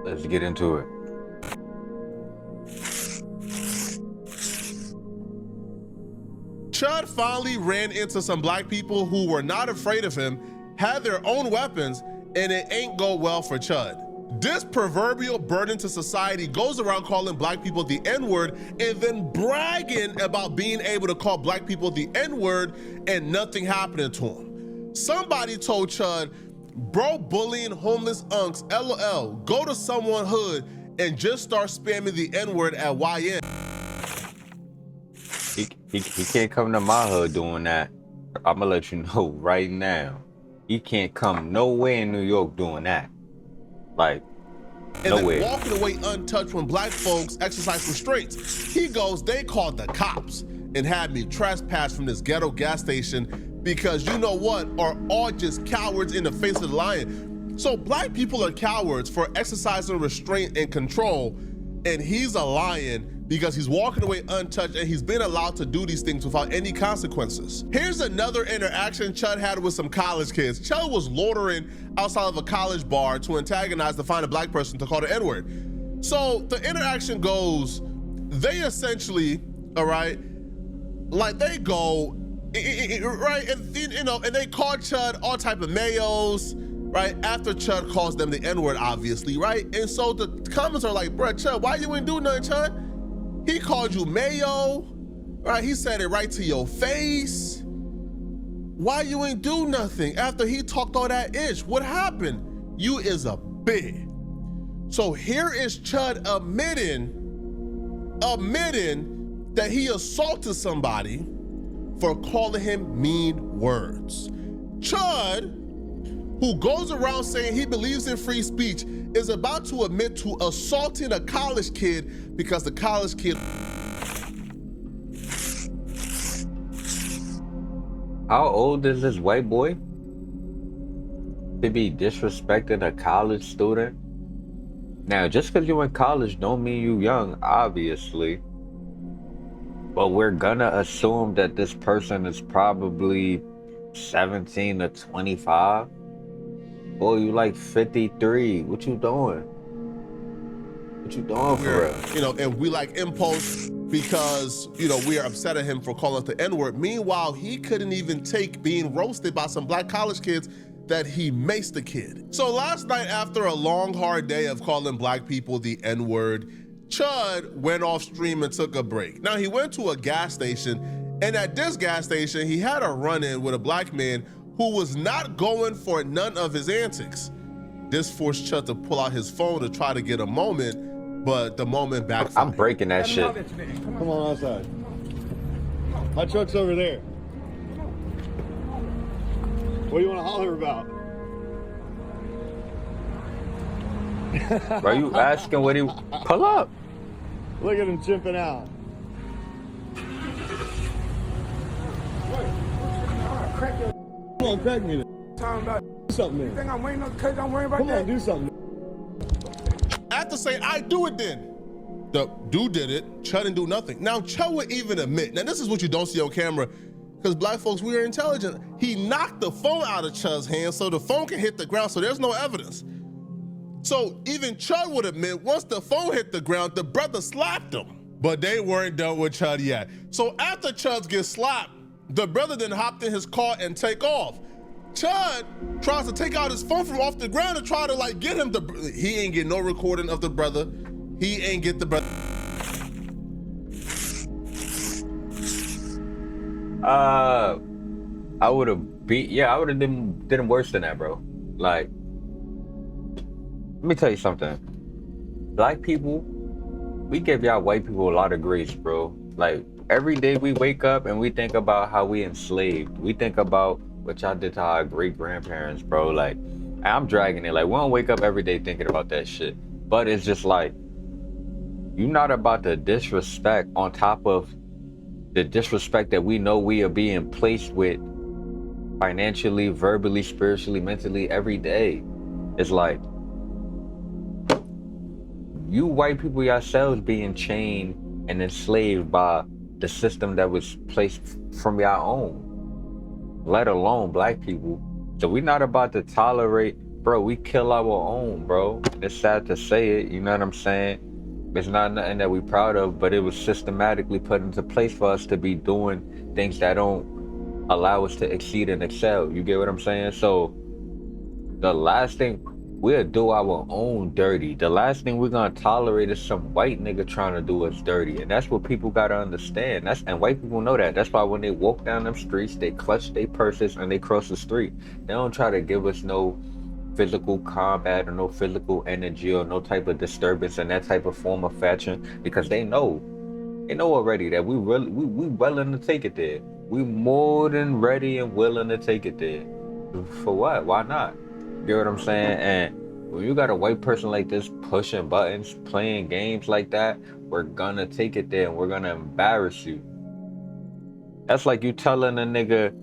Let's get into it. Chud finally ran into some black people who were not afraid of him, had their own weapons, and it ain't go well for Chud. This proverbial burden to society goes around calling black people the N-word and then bragging about being able to call black people the N-word and nothing happening to him. Somebody told Chud, bro, bullying homeless unks, LOL, go to someone hood and just start spamming the N-word at YN. He can't come to my hood doing that. I'm gonna let you know right now. He can't come nowhere in New York doing that. Like, and nowhere. then walking away untouched when black folks exercise restraints. He goes, they called the cops and had me trespass from this ghetto gas station because you know what, are all just cowards in the face of the lion. So black people are cowards for exercising restraint and control, and he's a lion because he's walking away untouched and he's been allowed to do these things without any consequences. Here's another interaction Chud had with some college kids. Chud was loitering outside of a college bar to antagonize to find a black person to call the N-word. So the interaction goes, they essentially, all right, like they go, right, and you know, and they call Chud all type of mayos, right, after Chud calls them the N-word, obviously, right? And so the comments are like, bruh, Chud, why you ain't do nothing, Chud? He called you mayo, right? He said it right to your face. Why you ain't do nothing after he talked all that ish? What happened? You is a bitch. So here is Chud admitting that he assaulted somebody for calling him mean words. Chud, who goes around saying he believes in free speech, is about to admit to assaulting a college kid because the college kid. How old is this white boy to be disrespecting a college student? Now, just because you're in college don't mean you young, obviously. But we're gonna assume that this person is probably 17 to 25. Boy, you like 53. What you doing? What you doing for real? You know, and we like impulse because, you know, we are upset at him for calling us the N-word. Meanwhile, he couldn't even take being roasted by some black college kids that he maced the kid. So last night, after a long, hard day of calling black people the N-word, Chud went off stream and took a break. Now, he went to a gas station, and at this gas station, he had a run-in with a black man who was not going for none of his antics. This forced Chud to pull out his phone to try to get a moment, but the moment backfired. I'm breaking that shit. Come on outside. My truck's over there. What do you want to holler about? Bro, you asking what he... Pull up. Look at him chimping out. Come on, crack me. Talking about Do something you then. think I'm waiting on cause I'm worrying about Come that? on, do something. After saying, I do it then. The dude did it, Chud didn't do nothing. Now, Chud would even admit, now this is what you don't see on camera, because black folks, we are intelligent. He knocked the phone out of Chud's hand so the phone can hit the ground, so there's no evidence. So even Chud would admit, once the phone hit the ground, the brother slapped him. But they weren't done with Chud yet. So after Chud gets slapped, the brother then hopped in his car and take off. Chud tries to take out his phone from off the ground and try to like get him to, he ain't get no recording of the brother. He ain't get the brother. I would have beat, yeah, I would have done worse than that, bro. Like, let me tell you something. Black people, we give y'all white people a lot of grace, bro. Like, every day we wake up and we think about how we enslaved. We think about what y'all did to our great-grandparents, bro. Like, I'm dragging it. Like, we don't wake up every day thinking about that shit. But it's just like, you're not about to disrespect on top of the disrespect that we know we are being placed with financially, verbally, spiritually, mentally, every day. It's like, you white people yourselves being chained and enslaved by the system that was placed from your own, let alone black people. So we're not about to tolerate bro, we kill our own, bro. It's sad to say it, you know what I'm saying? It's not nothing that we proud of, but it was systematically put into place for us to be doing things that don't allow us to exceed and excel. You get what I'm saying? So the last thing we'll do our own dirty. The last thing we're gonna tolerate is some white nigga trying to do us dirty. And that's what people gotta understand. And white people know that. That's why when they walk down them streets, they clutch their purses and they cross the street. They don't try to give us no physical combat or no physical energy or no type of disturbance in that type of form of fashion, because they know already that we willing to take it there. We more than ready and willing to take it there. For what? Why not? You know what I'm saying? And when you got a white person like this pushing buttons, playing games like that, we're gonna take it there and we're gonna embarrass you. That's like you telling a nigga,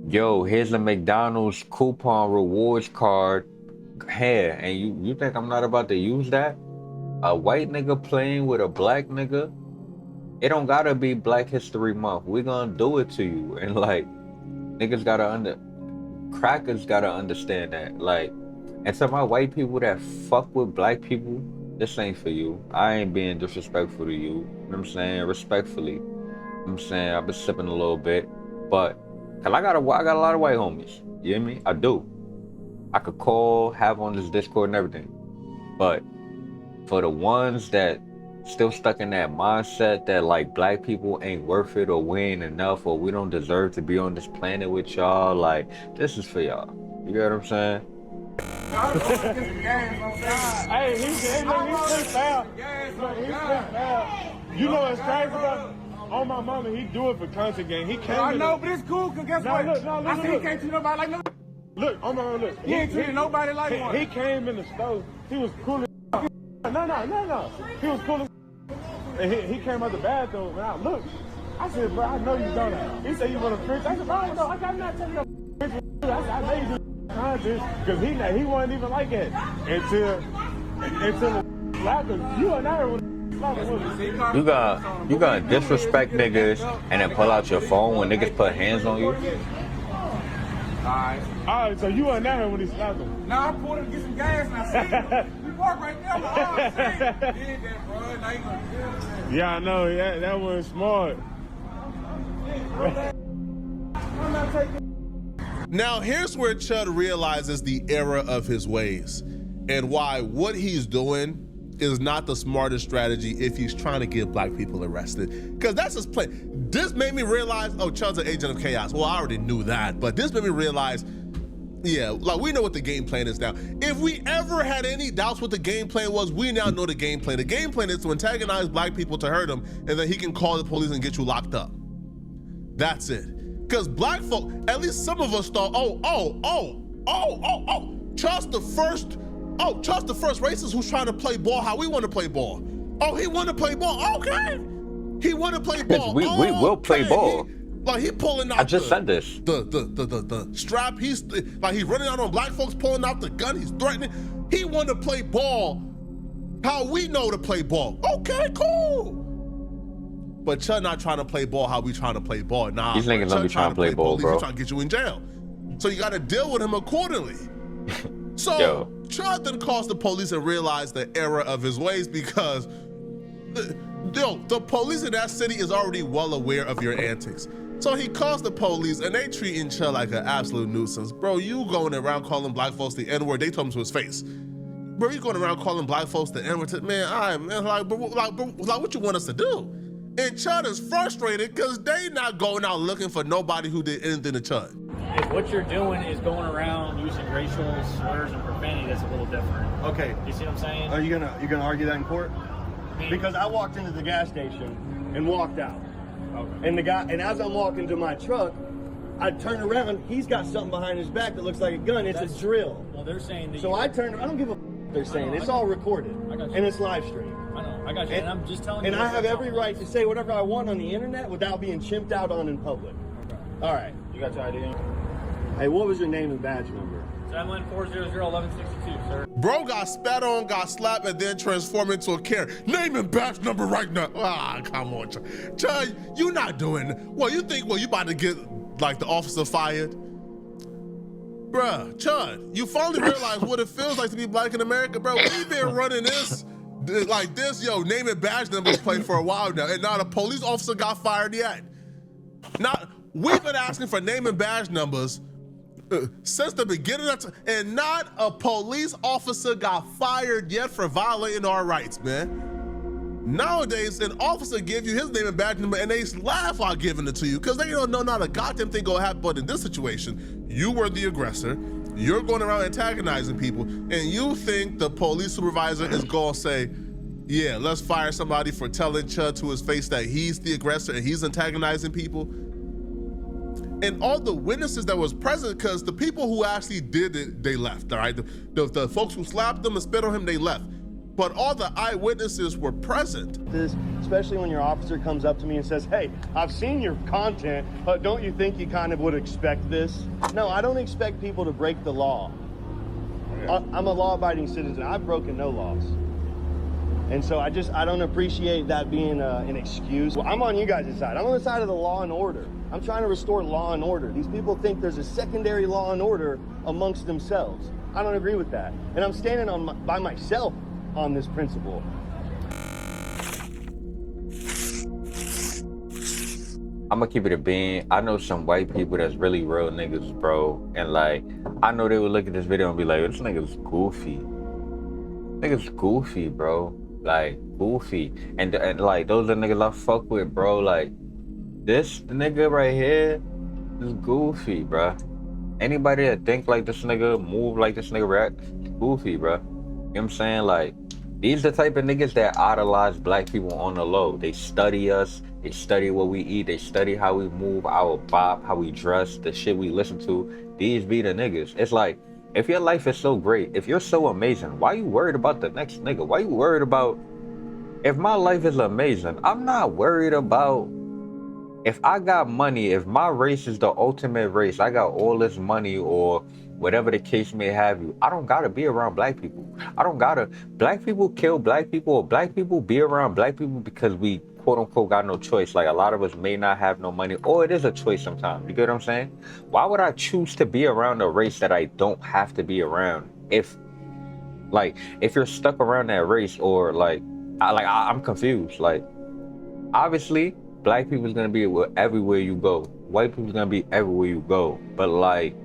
yo, here's a McDonald's coupon rewards card here, and you think I'm not about to use that? A white nigga playing with a black nigga, it don't gotta be Black History Month. We're gonna do it to you. And like, niggas crackers gotta understand that. Like, and to my white people that fuck with black people, this ain't for you. I ain't being disrespectful to you. You know what I'm saying? Respectfully. You know what I'm saying? I've been sipping a little bit, but cause I got a lot of white homies. You hear me? I do. I could call, have on this Discord and everything. But for the ones that still stuck in that mindset that like black people ain't worth it or we ain't enough or we don't deserve to be on this planet with y'all, like, this is for y'all. You get what I'm saying? Hey, he's foul. You know what's crazy about? On my mama, he do it for content game. He came. I know, but it's cool, cause guess what? I see he can't treat nobody like no. Look, on my look. He ain't treating nobody like one. He came in the stove. He was cool as No. He was cool as and he came out the bathroom and I looked. I said, bro, I know you don't. He said you want to preach. I said, bro, no, I'm not taking no picture with you. I know you do content because he wasn't even like that until the slapped him. You and I were. You gonna disrespect niggas and then pull out your phone when niggas put hands on you? Alright, so you weren't there when he slapped him? No, I pulled him to get some gas and I see we walk right there. I'm did that, bro. Now you gonna do it. Yeah, I know. That was smart. Now, here's where Chud realizes the error of his ways and why what he's doing is not the smartest strategy if he's trying to get black people arrested. Because that's his plan. This made me realize, oh, Chud's an agent of chaos. Well, I already knew that, but this made me realize, yeah, like we know what the game plan is now. If we ever had any doubts what the game plan was, we now know the game plan. The game plan is to antagonize black people to hurt them, and then he can call the police and get you locked up. That's it. Because black folk, at least some of us thought, Chud's the first racist who's trying to play ball how we want to play ball. Oh, he want to play ball. Okay. He want to play ball. We will play ball. He pulling out. I just said this. The strap. He's like he's running out on black folks, pulling out the gun. He's threatening. He want to play ball how we know to play ball. Okay, cool. But Chud not trying to play ball how we trying to play ball. Nah, these niggas don't be trying to play ball, bro. He's trying to get you in jail. So you got to deal with him accordingly. So Chud then calls the police and realized the error of his ways because the police in that city is already well aware of your antics. So he calls the police and they treating Chud like an absolute nuisance. Bro, you going around calling black folks the N-word, they told him to his face. Bro, you going around calling black folks the N-word, man, what you want us to do? And Chud is frustrated because they not going out looking for nobody who did anything to Chud. If what you're doing is going around using racial slurs and profanity, that's a little different. Okay. You see what I'm saying? Are you gonna argue that in court? Because I walked into the gas station and walked out. Okay. And as I'm walking to my truck, I turn around, he's got something behind his back that looks like a gun. It's a drill. Well, they're saying that. So I don't give a what they're saying. It's all recorded. And it's live streamed. I know, I got you. And I'm just telling you. And I have every right to say whatever I want on the internet without being chimped out on in public. Okay. All right. You got your ID? Hey, what was your name and badge number? 714001162, sir. Bro got spat on, got slapped, and then transformed into a Karen. Name and badge number right now. Ah, come on, Chud. You not doing. Well, you think, you about to get like the officer fired? Bruh, Chud, you finally realize what it feels like to be black in America, bro. We've been running this, like this, name and badge numbers play for a while now, and not a police officer got fired yet. We've been asking for name and badge numbers since the beginning of time, and not a police officer got fired yet for violating our rights, man. Nowadays, an officer give you his name and badge number and they laugh while giving it to you because they don't know not a goddamn thing gonna happen. But in this situation, you were the aggressor, you're going around antagonizing people, and you think the police supervisor is gonna say, yeah, let's fire somebody for telling Chud to his face that he's the aggressor and he's antagonizing people. And all the witnesses that was present, because the people who actually did it, they left, all right? The folks who slapped him and spit on him, they left. But all the eyewitnesses were present. Especially when your officer comes up to me and says, hey, I've seen your content, but don't you think you kind of would expect this? No, I don't expect people to break the law. I'm a law-abiding citizen. I've broken no laws. And so I don't appreciate that being an excuse. Well, I'm on you guys' side. I'm on the side of the law and order. I'm trying to restore law and order. These people think there's a secondary law and order amongst themselves. I don't agree with that. And I'm standing by myself on this principle. I'm gonna keep it a bean. I know some white people that's really real niggas, bro. And like, I know they would look at this video and be like, this nigga's goofy. Nigga's goofy, bro. Like, goofy. And like, those are niggas I fuck with, bro. Like, this nigga right here is goofy, bro. Anybody that think like this nigga, move like this nigga, react, goofy, bro. You know what I'm saying? Like, these the type of niggas that idolize black people on the low. They study us, they study what we eat, they study how we move, our bop, how we dress, the shit we listen to. These be the niggas. It's like, if your life is so great, if you're so amazing, why you worried about the next nigga? Why you worried about, if my life is amazing, I'm not worried about, if I got money, if my race is the ultimate race, I got all this money or whatever the case may have you, I don't gotta be around black people. I don't gotta, black people kill black people or black people be around black people because we quote unquote got no choice. Like a lot of us may not have no money, or it is a choice sometimes. You get what I'm saying? Why would I choose to be around a race that I don't have to be around? If you're stuck around that race, or I'm confused. Like, obviously, black people's gonna be everywhere you go. White people's gonna be everywhere you go. But like,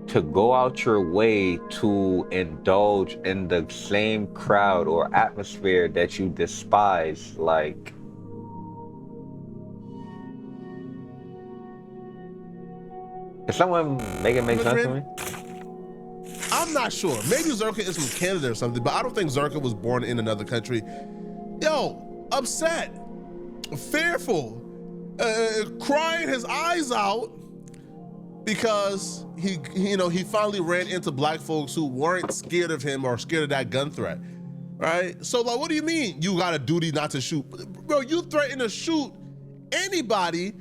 to go out your way to indulge in the same crowd or atmosphere that you despise, like, can someone make it make sense to me? I'm not sure. Maybe Zerka is from Canada or something, but I don't think Zerka was born in another country. Yo, upset, fearful, crying his eyes out because he finally ran into black folks who weren't scared of him or scared of that gun threat, right? So like, what do you mean you got a duty not to shoot? Bro, you threaten to shoot anybody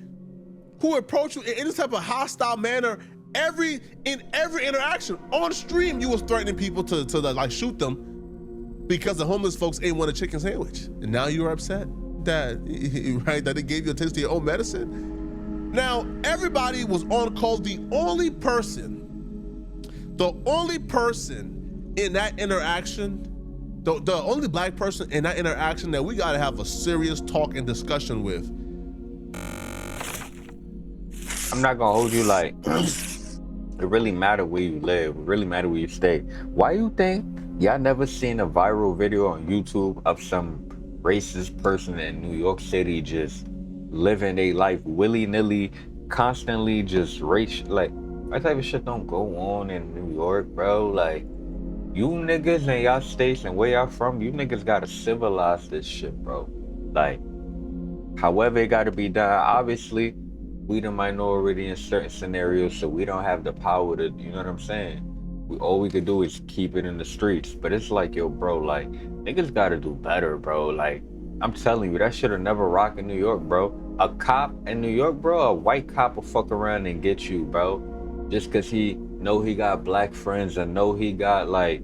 who approach you in any type of hostile manner. In every interaction on stream, you was threatening people to like shoot them because the homeless folks ain't want a chicken sandwich, and now you're upset that they gave you a taste of your own medicine. Now everybody was on call. The only person in that interaction, the only black person in that interaction that we gotta have a serious talk and discussion with. I'm not gonna hold you, like, it really matter where you live, it really matter where you stay. Why you think y'all never seen a viral video on YouTube of some racist person in New York City just living their life willy-nilly, constantly just like, that type of shit don't go on in New York, bro. Like, you niggas in y'all states and where y'all from, you niggas gotta civilize this shit, bro. Like, however it gotta be done. Obviously, we the minority in certain scenarios, so we don't have the power to, you know what I'm saying? All we could do is keep it in the streets. But it's like, yo, bro, like, niggas gotta do better, bro. Like, I'm telling you, that shit'll never rock in New York, bro. A cop in New York, bro, a white cop will fuck around and get you, bro. Just cause he know he got black friends and know he got, like,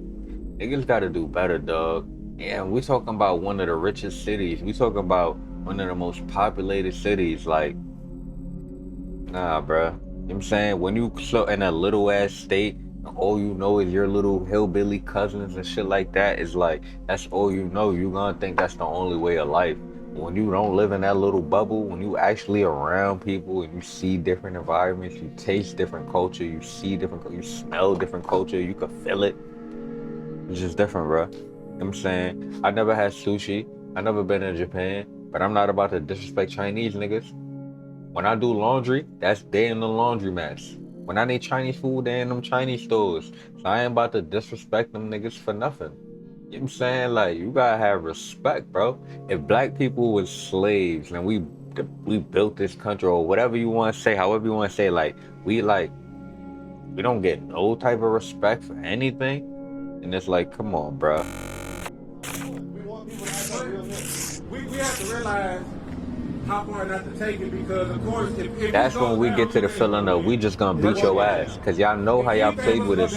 niggas gotta do better, dog. Yeah, we talking about one of the richest cities. We talking about one of the most populated cities, like, nah, bro. know what I'm saying? When you so in a little ass state, all you know is your little hillbilly cousins and shit like that, is like, that's all you know. You gonna think that's the only way of life. When you don't live in that little bubble, when you actually around people and you see different environments, you taste different culture, you see different, you smell different culture, you can feel it. It's just different, bro. You know what I'm saying? I never had sushi. I never been in Japan, but I'm not about to disrespect Chinese niggas. When I do laundry, that's they in the laundromats. When I need Chinese food, they in them Chinese stores. So I ain't about to disrespect them niggas for nothing. You know what I'm saying? Like, you gotta have respect, bro. If black people was slaves and we built this country, or whatever you want to say, however you want to say, we don't get no type of respect for anything. And it's like, come on, bro. We want people to act like real niggas. We have to realize how far not to take it, because of course if That's when we get to the feeling of we just gonna beat your ass. Cause y'all know how y'all played with us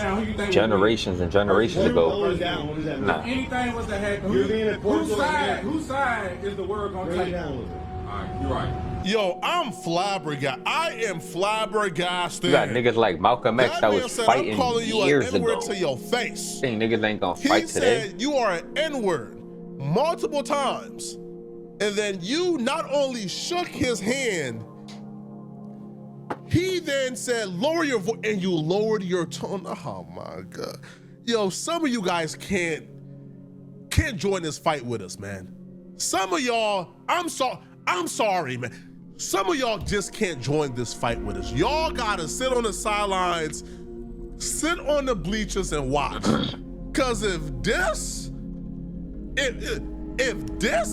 generations and generations ago. Nah. If anything was to happen, whose side is the word gonna take? Alright, you're right. Yo, I'm flabbergasted. I am flabbergasted. You got niggas like Malcolm X that man was said, fighting I'm calling you years an N-word ago. to your face. Think niggas ain't gonna He fight today? said you are an N-word multiple times. And then you not only shook his hand, he then said, lower your voice, and you lowered your tone. Oh my God. Yo, some of you guys can't join this fight with us, man. Some of y'all, I'm sorry, man. Some of y'all just can't join this fight with us. Y'all gotta sit on the sidelines, sit on the bleachers and watch. Cause if this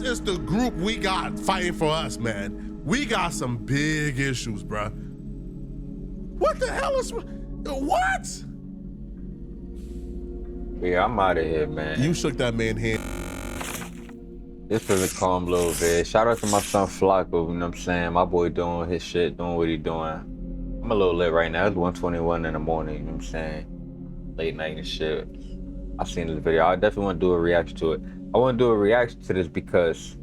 is the group we got fighting for us, man, we got some big issues, bruh. What the hell is, what? Yeah, I'm out of here, man. You shook that man's hand. This was a calm little vid. Shout out to my son Flocko, you know what I'm saying? My boy doing his shit, doing what he doing. I'm a little lit right now. It's 1:21 in the morning, you know what I'm saying? Late night and shit. I seen this video. I definitely want to do a reaction to it. I want to do a reaction to this because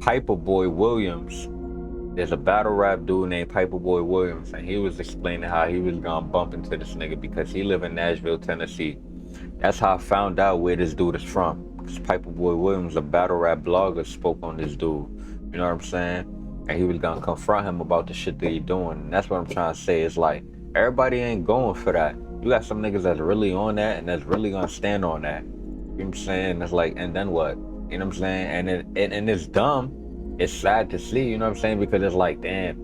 Piper Boy Williams, there's a battle rap dude named Piper Boy Williams, and he was explaining how he was gonna bump into this nigga because he live in Nashville, Tennessee. That's how I found out where this dude is from. Because Piper Boy Williams, a battle rap blogger, spoke on this dude. You know what I'm saying? And he was gonna confront him about the shit that he doing. And that's what I'm trying to say. It's like, everybody ain't going for that. You got some niggas that's really on that and that's really gonna stand on that. You know what I'm saying? It's like, and then what? You know what I'm saying? And it's dumb. It's sad to see, you know what I'm saying? Because it's like, damn,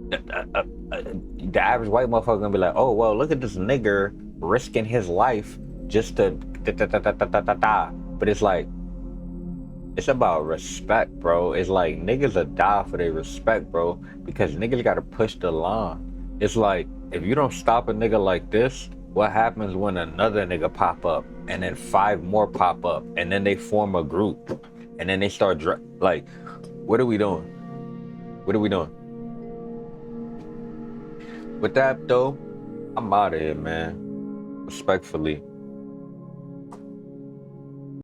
the average white motherfucker gonna be like, oh, well, look at this nigger risking his life just to But it's like, it's about respect, bro. It's like niggas will die for their respect, bro, because niggas gotta push the line. It's like, if you don't stop a nigga like this, what happens when another nigga pop up and then 5 more pop up and then they form a group and then they start like, what are we doing? What are we doing? With that though, I'm out of here, man. Respectfully.